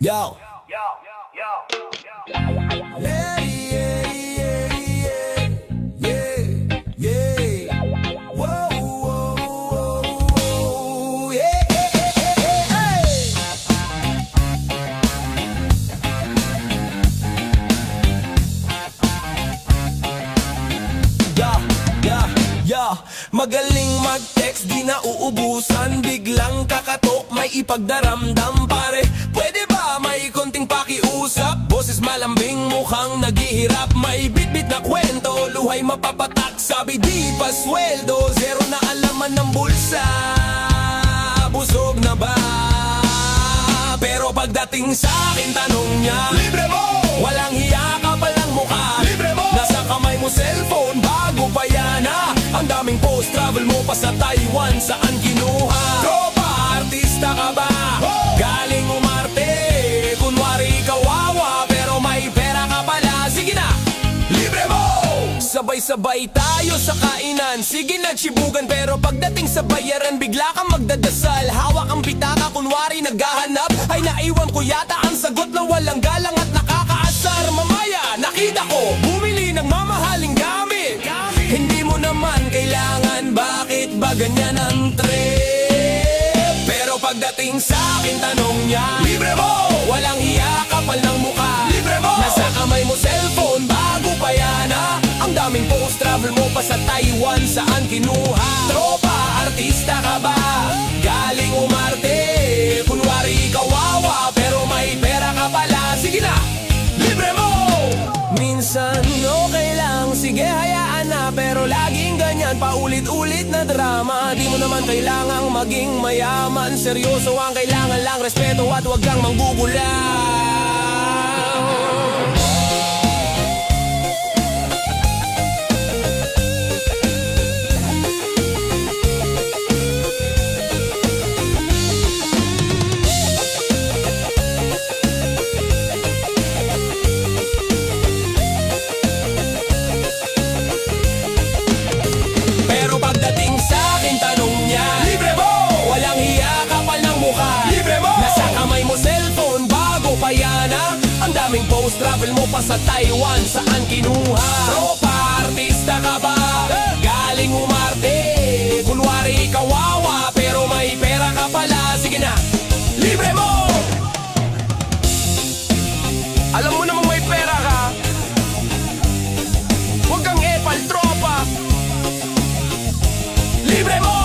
Yo. Magaling mag-text, di na uubusan. Biglang kakatok, may ipagdaramdam pare. Pwede ba may konting pakiusap? Boses malambing, mukhang naghihirap. May bitbit na kwento, luhay mapapatak. Sabi di pa sweldo, zero na alaman ng bulsa. Busog na ba? Pero pagdating sa akin, tanong niya, libre mo! Walang hiya ka palang mukha. Libre mo! Nasa kamay mo cellphone, bago pa yan ha. Ang daming post, travel mo pa sa Taiwan, saan kinuha? Tropa, artista ka ba? Galing umarte, kunwari kawawa, pero may pera ka pala. Sige na, libre mo! Sabay-sabay tayo sa kainan, sige na chibugan. Pero pagdating sa bayaran, bigla kang magdadasal. Hawak ang pitaka, kunwari naghahanap. Ay naiwan ko yata ang sagot na walang galang at nakakaasar. Mamaya, nakita ko, bumili ng mamahaling gamit. Hindi mo naman kailangan, bakit ba ganyan ang trip? Pero pagdating sa akin, tanong niya, libre mo! Walang hiya, kapal ng mukha. Libre mo! Nasa kamay mo cellphone, bago pa yan ha. Ang daming post, travel mo pa sa Taiwan, saan kinuha? Tropa, artista ka ba? Galing umarte, kunwari kawawa, pero may pera ka pala. Sige na, libre mo! Minsan okay lang, sige hayaan na. Pero laging ganyan, paulit-ulit na drama. Di mo naman kailangang maging mayaman. Seryoso ang kailangan lang, respeto at wag kang manggugulang. Ang daming post, travel mo pa sa Taiwan, saan kinuha? Tropa, artista ka ba? Galing umarte, kunwari kawawa, pero may pera ka pala. Sige na, libre mo! Alam mo namang may pera ka. Huwag kang epal, tropa. Libre mo!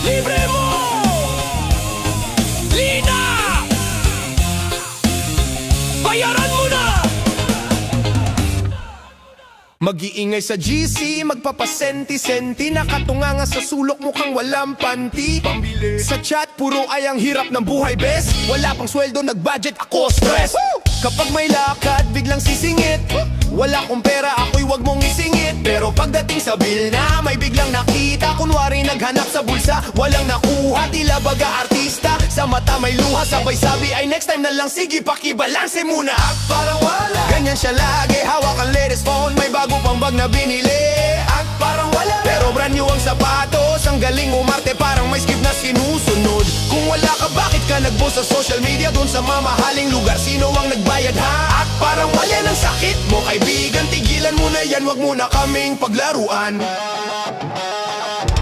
Libre mo! Bayaran mo na! Mag-iingay sa GC, magpapasenti-senti. Nakatunganga sa sulok, mukhang walang panty. Pambili. Sa chat, puro ay ang hirap ng buhay, bes. Wala pang sweldo, nag-budget, ako stress. Kapag may lakad, biglang sisingit. Wala kong pera, ako'y wag mong isingit. Pero pagdating sa bill na, may biglang nakita. Kunwari naghanap sa bulsa, walang nakuha. Tila baga artista, sa mata may luha. Sabay sabi ay next time na lang, sige pakibalanse muna. At parang wala, ganyan siya lagi. Hawak ang latest phone, may bago pang bag na binili. At parang wala, pero brand new ang sapatos. Ang galing umarte, parang may skip na sinusunod. Kung wala ka, bakit ka nag-post sa social media? Doon sa mamahaling lugar, sino ang nagbayad ha? At parang wala ng sakit mo, kaibigan. Tigilan mo na yan, wag mo na kaming paglaruan.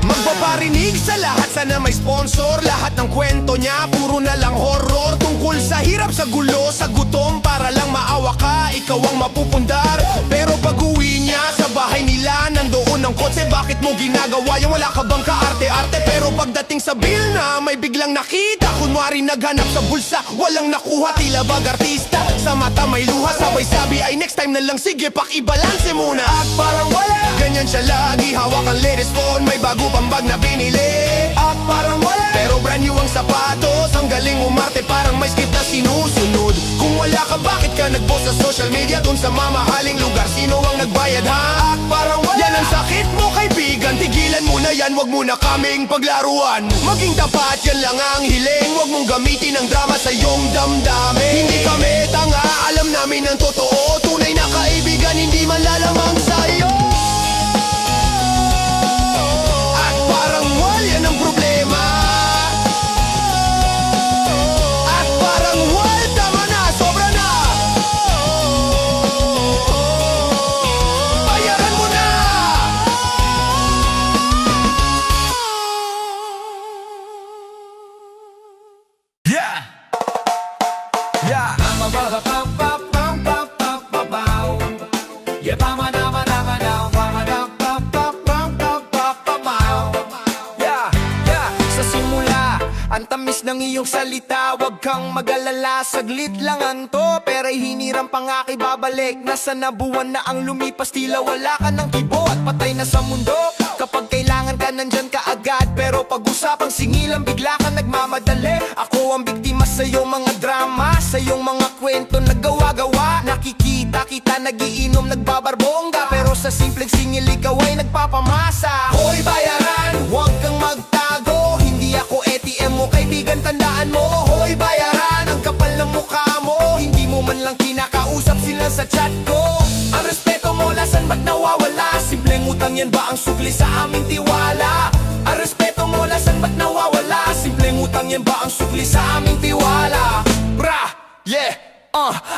Magpaparinig sa lahat, sana may sponsor. Lahat ng kwento niya, puro na lang horror. Tungkol sa hirap, sa gulo, sa gutom. Para lang maawa ka, ikaw ang mapupundar. Pero pag uwi niya sa bahay nila, nandoon ang kotse. Bakit mo ginagawa yung wala ka bang kaarte-arte? Pero pagdating sa bill na, may biglang nakita. Kunwari naghanap sa bulsa, walang nakuha. Tila bag artista, sa mata may luha. Sabay sabi ay next time na lang, sige pakibalanse muna. At parang wala, ganyan siya lagi. Hawak ang latest phone, may bago pang bag na binili. At parang wala, pero brand new ang sapatos. Ang galing umarte, parang may skip na sinusunod. Kung wala ka, bakit ka nag-post sa social media? Doon sa mamahaling lugar, sino ang nagbayad ha? At parang wala, yan ang sakit mo kaibigan. Tigilan mo na yan, wag mo na kaming paglaruan. Maging tapat, yan lang ang hiling. Wag mong gamitin ang drama sa iyong damdamin. Hindi kami tanga, alam namin ang totoo. Tunay na kaibigan, hindi man lalamang sa'yo. At parang wala, yan ang problema. Yeah. Sa simula, ang tamis ng iyong salita. Huwag kang mag-alala, saglit lang anto. Pera'y hiniram pang aking babalik. Nasa nabuwan na ang lumipas, tila wala ka ng kibo at patay na sa mundo. Kapag kailangan ka, nandyan ka agad. Pero pag-usapang singilan, bigla ka nagmamadali. Ako ang biktima sa iyong mga drama, sa iyong mga kwento na gawa-gawa. Nakikita kita nagiinom, nagbabarbongga, pero sa simpleng singil ikaw ay nagpapamasa. Hoy bayaran, huwag kang magtago. Hindi ako ATM mo, kaibigan, tandaan mo. Hoy bayaran, ang kapal ng mukha mo. Hindi mo man lang kinakausap sila sa chat ko. Ang respeto mo, lasan ba't nawawala? Simpleng utang yan ba ang sukli sa aming tiwala? Ang respeto mo, lasan ba't nawawala? Simpleng utang yan ba ang sukli sa aming tiwala? Bra, yeah.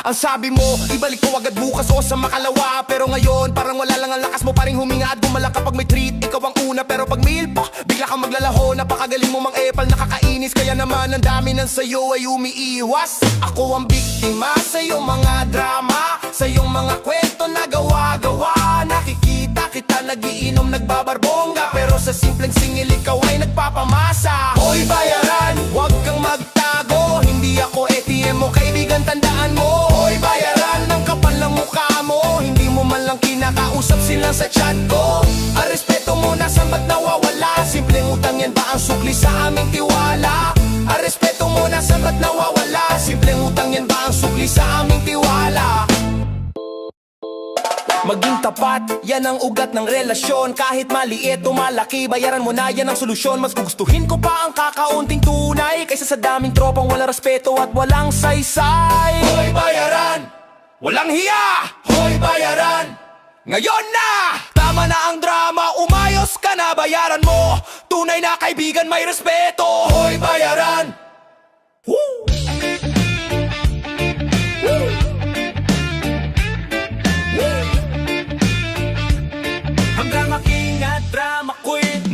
Ang sabi mo, ibalik ko agad bukas o sa makalawa. Pero ngayon, parang wala lang ang lakas mo, paring huminga at gumala kapag may treat. Ikaw ang una, pero pag meal pa, bigla kang maglalaho. Napakagaling mo mang epal, nakakainis. Kaya naman ang dami ng sayo ay umiiwas. Ako ang biktima sa iyong mga drama, sa iyong mga kwento na gawa-gawa. Nakikita kita nagiinom, nagbabarbongga, pero sa simpleng singil ikaw ay nagpapamasa. Hoy bayaran, huwag kang magtago. Hindi ako ATM mo, kaibigan, tandaan mo. Hoy bayaran, ang kapal ng mukha mo. Hindi mo man lang kinakausap sila sa chat ko. Ang respeto mo, nasan ba't nawawala? Simpleng utang yan ba ang sukli sa aming tiwala? Ang respeto mo, nasan ba't nawawala? Simpleng utang yan ba ang sukli sa aming tiwala? Maging tapat, yan ang ugat ng relasyon. Kahit maliit o malaki, bayaran mo na, yan ang solusyon. Mas gugustuhin ko pa ang kakaunting tunay kaysa sa daming tropang walang respeto at walang saysay. Hoy bayaran, walang hiya! Hoy bayaran, ngayon na! Tama na ang drama, umayos ka na, bayaran mo. Tunay na kaibigan, may respeto. Hoy bayaran. Woo!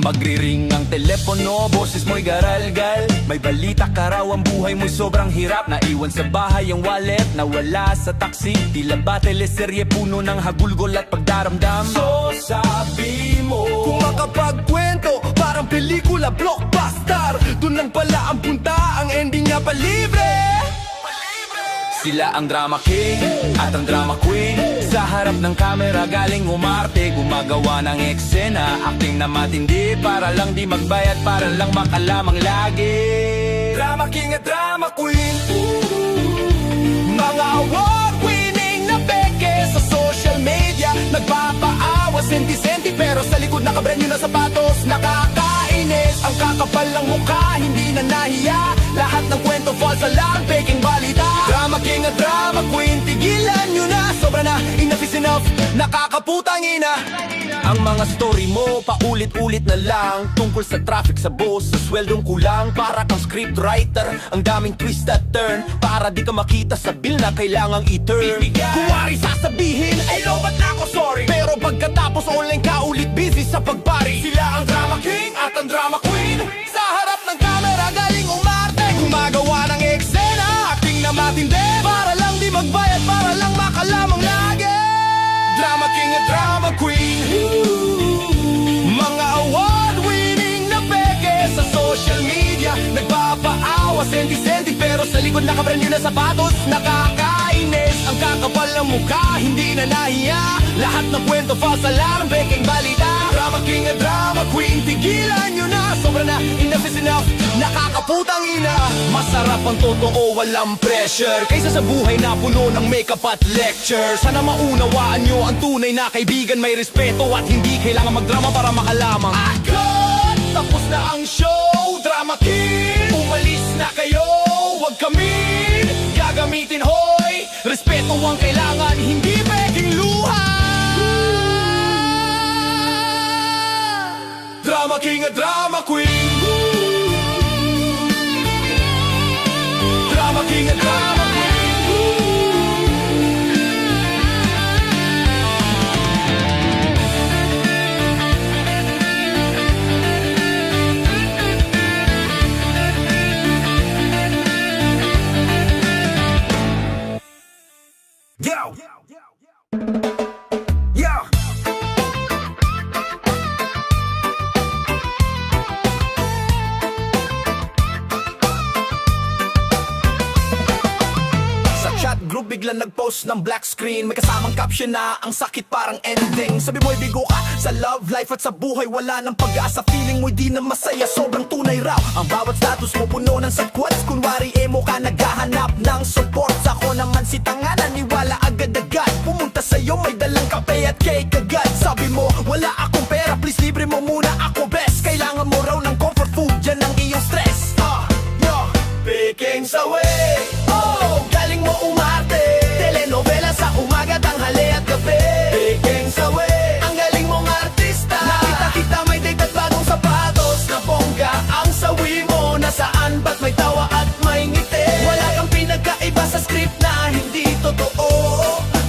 Magriring ang telepono, boses mo'y garalgal. May balita ka raw, ang buhay mo'y sobrang hirap. Naiwan sa bahay ang wallet, nawala sa taxi. Tila ba teleserye, puno ng hagulgol at pagdaramdam. So sabi mo, kung makapagkwento, parang pelikula blockbuster. Doon lang pala ang punta, ang ending niya pa libre. Sila ang drama king at ang drama queen. Sa harap ng camera galing umarte, gumagawa ng eksena, acting na matindi para lang di magbayad, para lang makalamang lagi. Drama king at drama queen, mga award-winning na peke sa social media. Nagpapaawa, senti-senti, pero sa likod nakabrand na sapatos. Nakakainis, ang kakapal ng mukha, hindi na nahiya. Lahat ng kwento false, alarm, peking balita. Drama king at drama queen, tigilan nyo na. Sobra na, enough is enough, nakakaputang ina. Ang mga story mo, paulit-ulit na lang. Tungkol sa traffic, sa boss, sa sweldong kulang. Para kang scriptwriter, ang daming twist at turn. Para di ka makita sa bill na kailangang i-turn. Kuwari sasabihin, ay lobat na ako, sorry. Pero pagkatapos online ka ulit busy sa pagpari. Sila ang drama king at ang drama queen. Sa harap ng camera galing umarte, gumagawa ng eksena, acting na matindi, para lang di magbayad, para lang makalamang lagi. Drama king at drama queen, mga award-winning na peke sa social media. Nagpapaawa, senti-senti, pero sa likod nakabrand yun na sapatos. Nakakainis, ang kakapal ng mukha, hindi na nahiya. Lahat ng kwento false, alarm, peking balita. Drama king at drama queen, tigilan nyo na. Sobra na, enough is enough, nakakaputang ina. Masarap ang totoo, walang pressure, kaysa sa buhay na puno ng makeup at lecture. Sana maunawaan nyo, ang tunay na kaibigan may respeto, at hindi kailangan magdrama para makalamang. Agad, tapos na ang show. Drama king, umalis na kayo. Huwag kami gagamitin, hoy. Respeto ang kailangan, hindi peking luha. Drama king at drama queen, drama king at drama queen. Yeah. Sa chat group biglang nag-post ng black screen, may kasamang caption na ang sakit parang ending. Sabi mo'y bigo ka sa love life at sa buhay, wala nang pag-asa. Feeling mo'y di na masaya, sobrang tunay raw ang bawat status mo, puno ng sagkwats. Kunwari emo ka, naghahanap ng support. Ako naman si tanga, naniwala agad-agad. Pumunta sa'yo, may dalang kape at cake agad. Sabi mo, wala akong pera, please libre mo muna ako best. Kailangan mo raw ng comfort food, yan ang iyong stress. Yeah, picking sa way. Oh, galing mo umarte. Telenovela sa umaga, tanghali at gabi. Picking sa way. Ang galing mong artista. Nakita kita may date at bagong sapatos na bongga. Ang sawi mo, nasaan ba't may tawa at may ngiti? Wala kang pinagkaiba sa script na hindi totoo.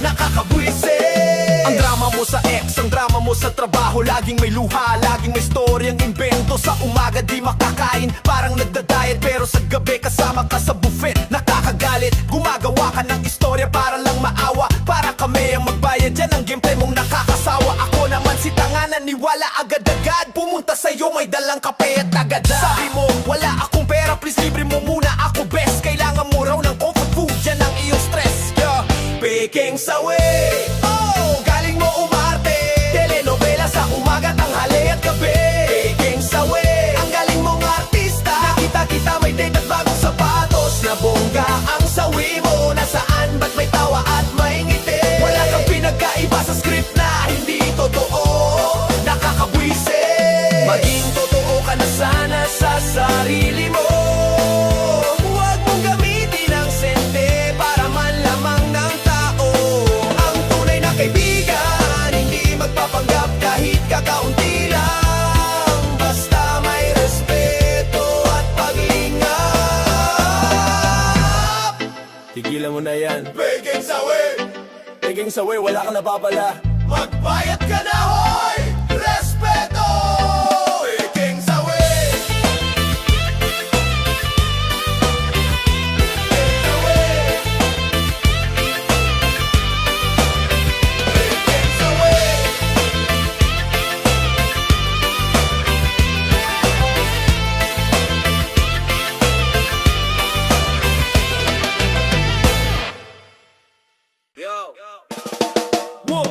Nakakabwisit. Ang drama mo sa ex, ang drama mo sa trabaho. Laging may luha, laging may story ang invento. Sa umaga di makakain, parang nagda-diet. Pero sa gabi kasama ka sa buffet, nakakagalit. Gumagawa ka ng istorya para lang maawa. Para kami ang magbayad, yan ang gameplay mong nakakasawa. Ako naman si tanga, naniwala agad-agad. Pumunta sa'yo, may dalang kape at agad. Sabi mo, wala akong pera, please libre mo muna ako best. Kailangan mo raw ng comfort food, yan ang iyong stress. Yeah, picking sa way. Oh, galing mo umarte. Telenovela sa umaga, tanghali at gabi. Picking sa way. Ang galing mong artista. Nakita kita may date at bagong sapatos na bongga. Ang sawi mo, nasaan ba't may tawa at may ngiti? Wala kang pinagkaiba sa script na hindi totoo. Nakakabwisit. Maging totoo ka na sana sa sarili mo. Huwag mong gamitin ang sente para manlamang ng tao. Ang tunay na kaibigan, hindi magpapanggap kahit kakaunti lang. Basta may respeto at paglingap. Tigilan mo na yan. Picking sa way. Picking sa way, wala ka napapala. Magbayad ka na, hoy! Respeto! Picking sa way. Picking sa way. Picking sa way. Wow.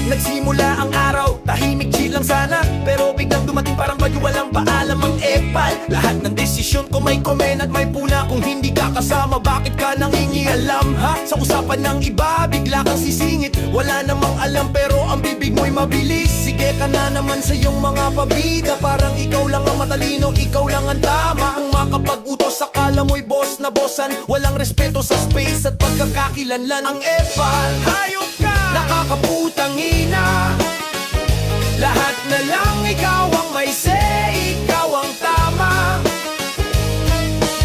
Nagsimula ang araw, tahimik chill lang sana. Pero biglang dumating parang bagyo, walang paalam ang epal. Lahat ng desisyon ko may komen at may puna. Kung hindi ka kasama, bakit ka nangingialam ha? Sa usapan ng iba, bigla kang sisingit. Wala namang alam pero ang bibig mo'y mabilis. Sige ka na naman sa iyong mga pabida. Parang ikaw lang ang matalino, ikaw lang ang tama. Kung makapag-utos, akala mo'y boss na bossan. Walang respeto sa space at pagkakakilanlan. Ang epal, hayop ka, nakakaputang ina. Lahat na lang ikaw ang may say, ikaw ang tama.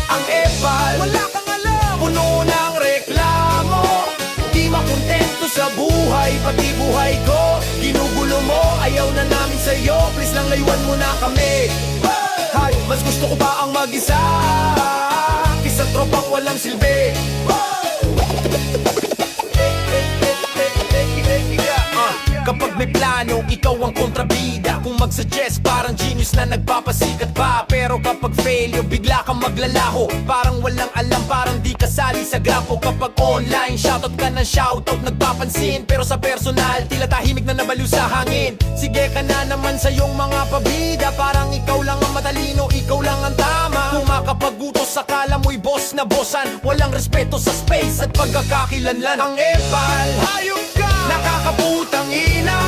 Ang epal, wala kang alam, puno ng reklamo. Di makontento sa buhay, pati buhay ko ginugulo mo, ayaw na namin sa'yo. Please lang layuan mo na kami. Hay, mas gusto ko pa ang mag-isa kisa tropang walang silbi. Kapag may plano, ikaw ang kontrabida. Kung mag-suggest, parang genius na nagpapasikat pa. Pero kapag failure, bigla kang maglalaho. Parang walang alam, parang di kasali sa grapo. Kapag online, shoutout ka ng shoutout, nagpapansin. Pero sa personal, tila tahimik na nabaliw sa hangin. Sige ka na naman sa iyong mga pabida. Parang ikaw lang ang matalino, ikaw lang ang tama. Kung makapag-utos, akala mo'y boss na bossan. Walang respeto sa space at pagkakakilanlan. Ang epal, hayop ka, nakakaputang ina.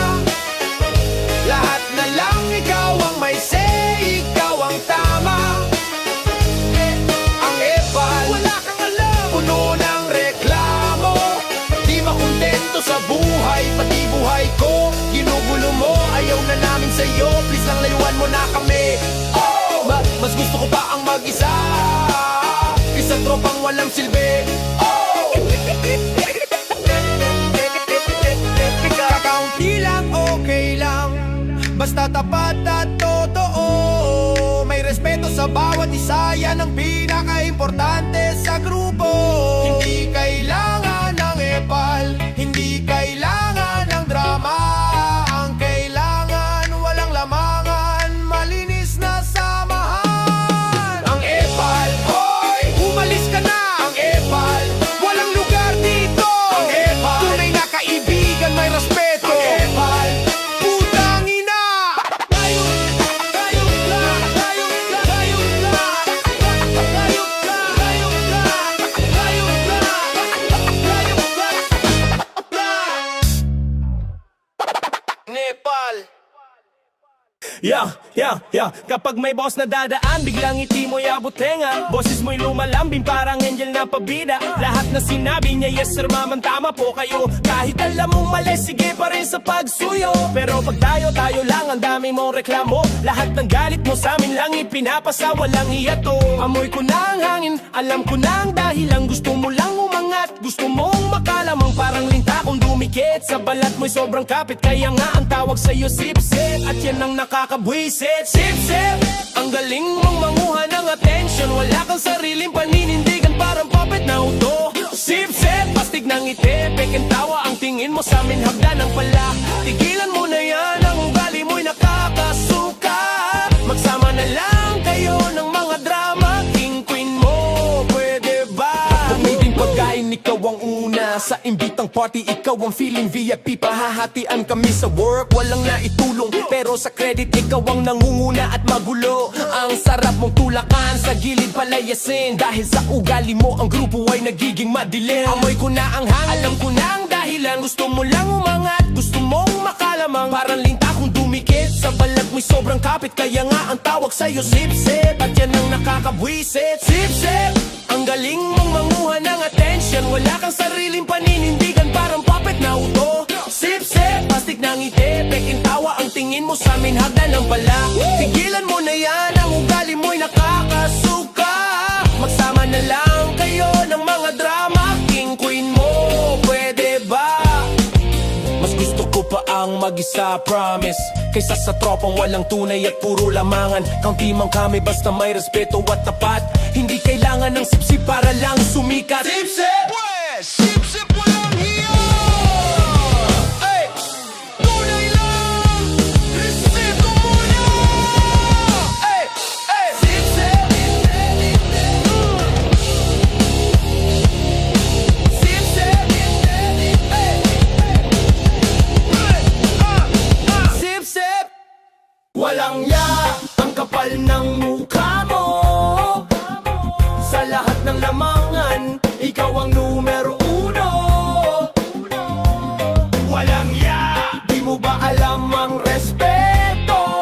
Lahat na lang ikaw ang may say, ikaw ang tama. Ang epal, wala kang alam, puno ng reklamo. Di makontento sa buhay, pati buhay ko ginugulo mo, ayaw na namin sa'yo. Please lang layuan mo na kami. Oh, mas gusto ko pa ang mag-isa kisa tropang walang silbi. Oh, kakaunti lang, okay lang, basta tapat at totoo. May respeto sa bawat isa, yan ang pinaka-importante sa grupo. Hindi kailangan ng epal, hindi kailangan Kapag may boss na dadaan, biglang ngiti mo'y abutenga. Boses mo'y lumalambing, parang angel na pabida. Lahat na sinabi niya, yes sir ma'am, tama po kayo. Kahit alam mong mali, sige pa rin sa pagsuyo. Pero pag tayo lang, ang dami mong reklamo. Lahat ng galit mo sa amin lang ipinapasa, walang hiyato. Amoy ko na ang hangin, alam ko na ang dahilan. Gusto mo lang umangat, gusto mong makalamang. Parang linta kung dumikit, sa balat mo'y sobrang kapit. Kaya nga ang tawag sa'yo sip-sip, at yan ang nakakabwisit. Sip-sip, ang galing mong manguha ng attention. Wala kang sariling paninindigan, parang puppet na uto. Sip-sip, pastig ng ngiti, peking tawa. Ang tingin mo sa amin hagdan ng pala. Tigilan mo na yan, ang ugali mo'y nakakasuka. Magsama na lang kayo ng mga drama. King queen mo, pwede ba? Pumiding pagkain, ikaw ang una. Sa imbitang party, ikaw ang feeling VIP. Pahahatian kami sa work, walang naitulong. Pero sa credit, ikaw ang nangunguna at magulo. Ang sarap mong tulakan, sa gilid palayasin. Dahil sa ugali mo, ang grupo ay nagiging madilim. Amoy ko na ang hangin, alam ko na ang dahilan. Gusto mo lang umangat, gusto mong makalamang. Parang linta kung dumikit, sa balat mo'y sobrang kapit. Kaya nga ang tawag sa'yo sip-sip, at yan ang nakakabwisit. Sip-sip, ang galing mong manguha ng attention. Wala kang sariling paninindigan, parang puppet na uto. Sip-sip, pastig ng ngiti, peking tawa. Ang tingin mo sa amin hagdan ng bala. Tigilan mo na yan, ang ugali mo'y nakakasuka. Magsama na lang kayo ng mga drama. King queen mo, pwede ba? Mas gusto ko pa ang mag-isa, promise, kaysa sa tropang walang tunay at puro lamangan. Kaunti man kami basta may respeto at tapat. Hindi kailangan ng sip-sip para lang sumikat. Sip-sip! Sip-sip walang hiya! Ay! Tunay lang! Respeto muna! Ay! Ay! Sip-sip! Sip-sip! Sip-sip! Walang ya, ang kapal ng mukha mo. Sa lahat ng lamangan, ikaw ang numero uno. Walang ya, di mo ba alam ang respeto?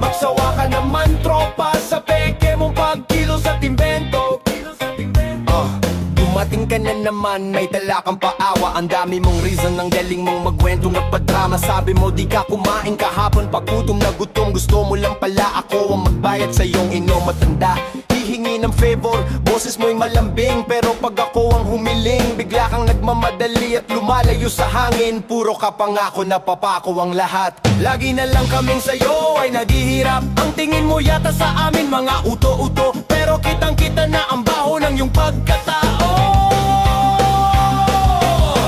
Magsawa ka naman tropa sa peke mong pagkilos at invento. Dumating ka na naman, may tala kang paawa. Ang dami mong reason, ang galing mong magwento nagpadrama. Sabi mo di ka kumain kahapon, paggutom na gutom. Gusto mo lang pala ako ang magbayad sa iyong inom. Matanda, hihingi ng favor, boses mo'y malambing. Pero pag ako ang humiling, bigla kang nagmamadali at lumalayo sa hangin. Puro ka pangako na papako ang lahat. Lagi na lang kaming sayo ay naghihirap. Ang tingin mo yata sa amin mga uto-uto. Pero kitang kita na ang baho ng iyong pagkatao.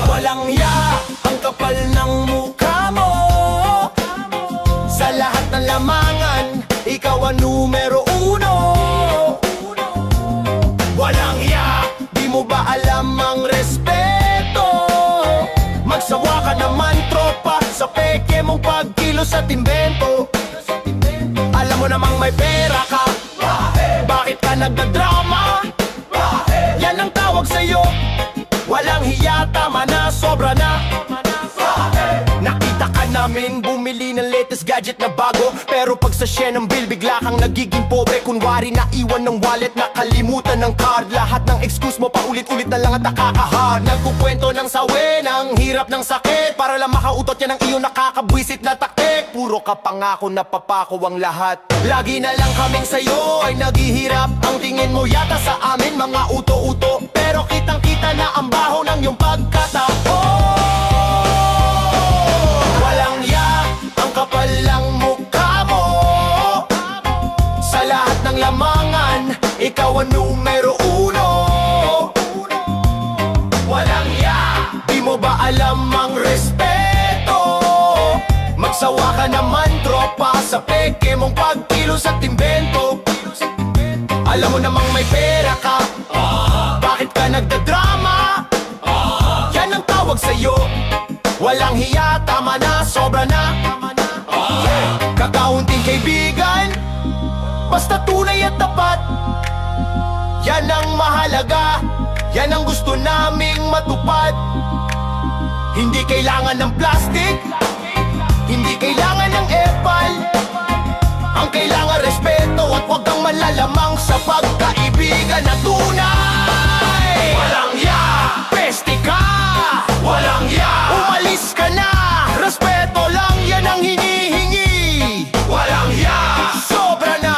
Walang ya, ang kapal ng mukha mo. Sa lahat ng lamangan, ikaw ang numero uno. Walang ya, di mo ba alam ang respeto? Magsawa ka naman tropa sa peke mong pagkilos at invento. Alam mo namang may pera ka, bakit ka nagdadrama? Yan ang tawag sa'yo, walang hiya, tama na, sobra na. Nakita ka namin bumili ng latest gadget na bago. Pero pag sa share ng bill, bigla kang nagiging pobre. Kunwari naiwan ng wallet, nakalimutan ng card. Lahat ng excuse mo paulit-ulit na lang at nakakahard. Nagkukwento ng sawi, ng hirap ng sakit, para lang makautot yan ang iyong nakakabwisit na taktik. Puro ka pangako na papako ang lahat. Lagi na lang kaming sayo ay naghihirap. Ang tingin mo yata sa amin mga uto-uto. Pero kitang-kita na ang baho ng iyong pagkatao. Walang ya, ang kapal ng mukha mo. Sa lahat ng lamangan, ikaw ang numero uno. Walang ya, di mo ba alam ang respeto? Magsawa ka naman tropa sa peke mong pagkilos at invento. Alam mo namang may pera ka, bakit ka nagdadrama? Yan ang tawag sa'yo, walang hiya, tama na, sobra na. Kakaunting kaibigan, basta tunay at tapat. Yan ang mahalaga, yan ang gusto naming matupad. Hindi kailangan ng plastic, hindi kailangan ng epal. At huwag kang malalamang sa pagkaibigan na tunay. Walang ya, peste ka. Walang ya, umalis ka na. Respeto lang yan ang hinihingi. Walang ya, sobra na.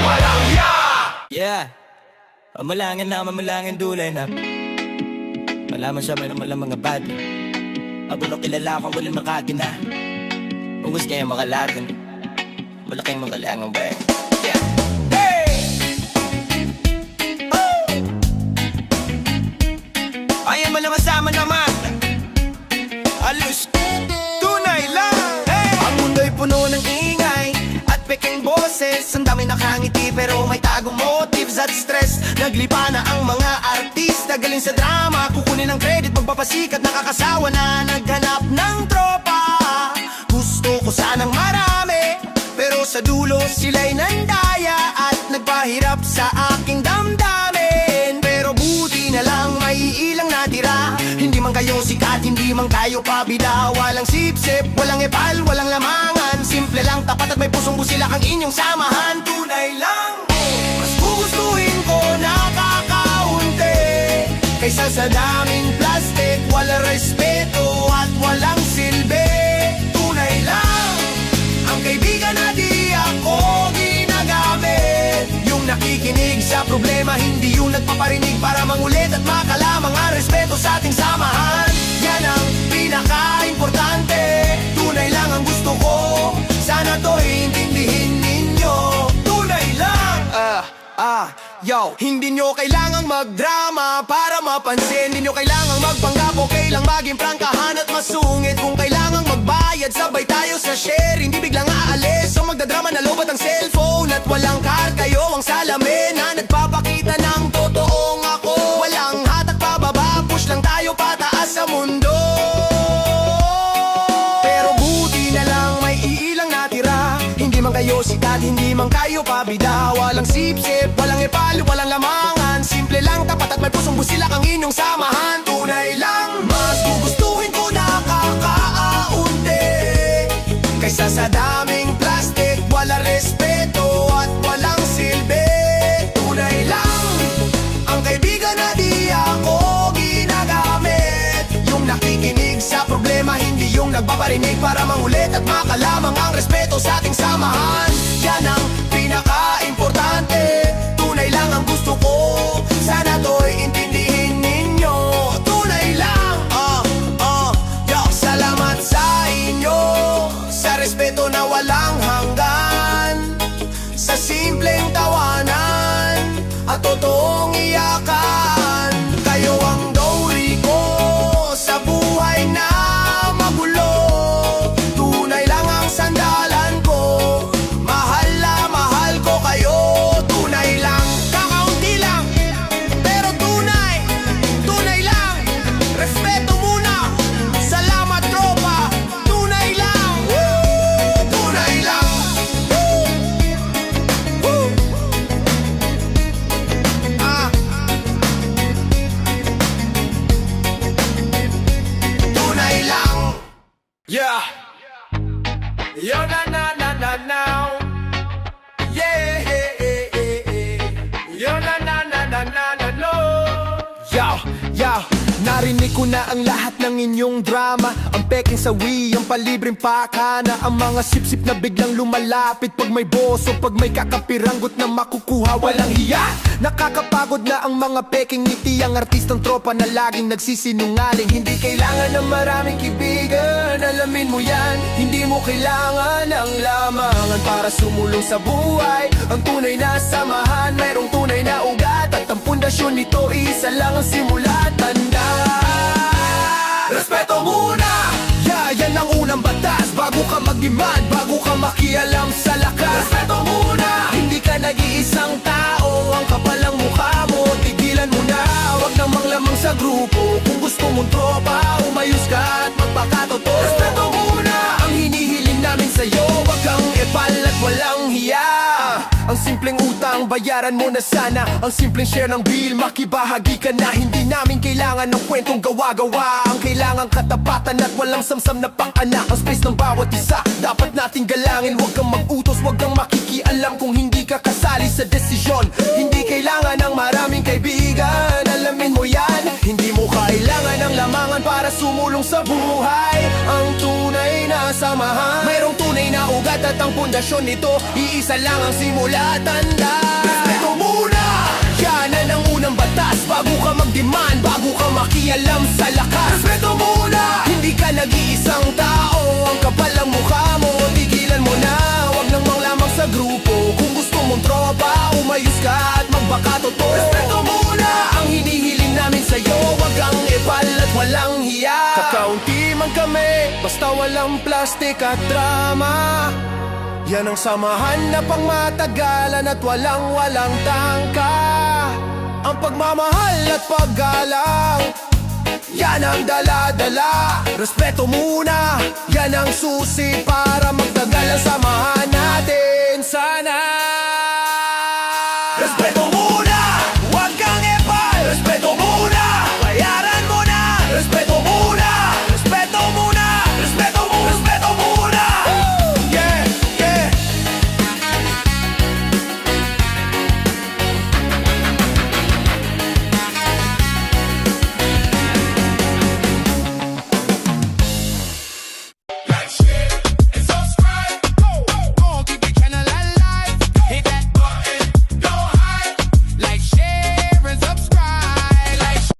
Walang ya. Yeah, mamalangin na mamalangin dulay na malaman siya may naman lang mga bati. Abunong kilala ko walang makakina. Ungus kayo makalagan. Malaking magalangang ba. Yeah. Hey! Oh! Ayan mo naman sama naman. Alos, tunay lang. Hey! Ang mundo'y puno ng ingay at peking boses. Ang dami nakangiti pero may tagong motives at stress. Naglipa na ang mga artista, galing sa drama, kukunin ang credit, magpapasikat, nakakasawa na. Naghanap ng tropa, gusto ko sanang marami, pero sa dulo sila'y nandaya at nagpahirap sa aking damdamin. Pero buti na lang may ilang natira. Hindi man kayo sikat, hindi man kayo pabida. Walang sip-sip, walang epal, walang lamangan. Simple lang, tapat at may pusong busilak ang inyong samahan. Tunay lang, mas gugustuhin ko nakakaunti kaysa sa daming plastic. Walang respeto at walang silbi. Tunay lang, ang kaibigan na di ako ginagamit. Yung nakikinig sa problema, hindi yung nagpaparinig para mangulit at makalamang ang respeto sa ating samahan. Yan ang pinaka-importante. Tunay lang ang gusto ko, sana to'y intindihin ninyo. Tunay lang. Yo, hindi nyo kailangang magdrama para mapansin. Hindi nyo kailangang magpanggap, okay lang maging prangkahan at masungit. Kung kailangang magbayad, sabay tayo sa share. Hindi biglang aalis, so magdadrama na lobat ang cellphone. At walang car, kayo ang salamin na nagpapakita ng totoong ako. Walang hatak pababa, push lang tayo pataas sa mundo. Pero buti na lang may iilang natira. Hindi man kayo sikat, hindi man kayo pabida. Walang sip-sip, walang epal, walang lamangan. Simple lang, tapat at may pusong busilak ang inyong samahan. Tunay lang, mas gugustuhin ko nakakaunti kaysa sa daming plastic. Walang respeto at walang silbi. Tunay lang, ang kaibigan na di ako ginagamit. Yung nakikinig sa problema, hindi yung nagpaparinig para mangulit at makalamang ang respeto sa ating samahan. Yan ang pinaka-importante. Tunay lang ang gusto ko, sana to'y intindihin ninyo. Tunay lang, yo, salamat sa inyo, sa respeto na walang hanggan, sa simpleng tawanan at totoong iyakan. Kayo ang dowry ko sa buhay na magulo. Tunay lang ang sandalan ko, mahal na mahal ko kayo. Tunay lang, kakaunti lang, pero tunay. Tunay lang, respeto muna. Salamat tropa, tunay lang. Woo! Tunay lang. Woo! Woo! Tunay lang. Yeah. Yo na na na na now. Yeah. Yo na na na na na na no. Yo. Narinig ko na ang lahat ng inyong drama. Ang peking sawi, ang palibreng pakana. Ang mga sip-sip na biglang lumalapit pag may boso, pag may kakapiranggot na makukuha. Walang hiya, nakakapagod na ang mga peking ngiti. Ang artistang tropa na laging nagsisinungaling. Hindi kailangan ng maraming kaibigan, alamin mo yan. Hindi mo kailangan ng lamangan para sumulong sa buhay. Ang tunay na samahan, mayroong tunay na ugat. At ang pundasyon nito, isa lang ang simula. Tanda, respeto muna. Yan ang unang batas. Bago ka mag-demand, bago ka makialam sa lakas. Respeto muna. Hindi ka nag-iisang tao, ang kapal ng mukha mo, tigilan mo na. Huwag namang lamang sa grupo. Kung gusto mong tropa, umayos ka at magpakatotoo. Respeto muna ang hinihiling namin sa'yo. Huwag kang epal at walang hiya. Ang simpleng utang lang, bayaran mo na sana ang simpleng share ng bill, makibahagi ka na. Hindi namin kailangan ng kwentong gawa-gawa. Ang kailangan katapatan at walang samsam na pang-anak. Ang space ng bawat isa, dapat nating galangin. Huwag kang mag-utos, huwag kang makikialam kung hindi ka kasali sa desisyon. Hindi kailangan ng maraming kaibigan, alamin mo yan. Hindi mo kailangan ng lamangan para sumulong sa buhay. Ang tunay na samahan, mayroong tunay na ugat at ang pundasyon nito, iisa lang ang simula at tanda. Respeto muna, yan ang unang batas. Bago ka mag-demand, bago ka makialam sa lakas. Respeto muna, hindi ka nag-iisang tao. Ang kapal ang mukha mo, tigilan mo na. Huwag nang manglamang sa grupo. Kung gusto mong tropa, umayos ka at magbaka totoo. Respeto muna, ang hinihiling namin sa'yo. Huwag kang epal at walang hiya. Kakaunti man kami, basta walang plastik at drama. Yan ang samahan na pangmatagalan at walang tangka. Ang pagmamahal at paggalang, yan ang dala-dala. Respeto muna, yan ang susi para magtagal ang samahan natin. Sana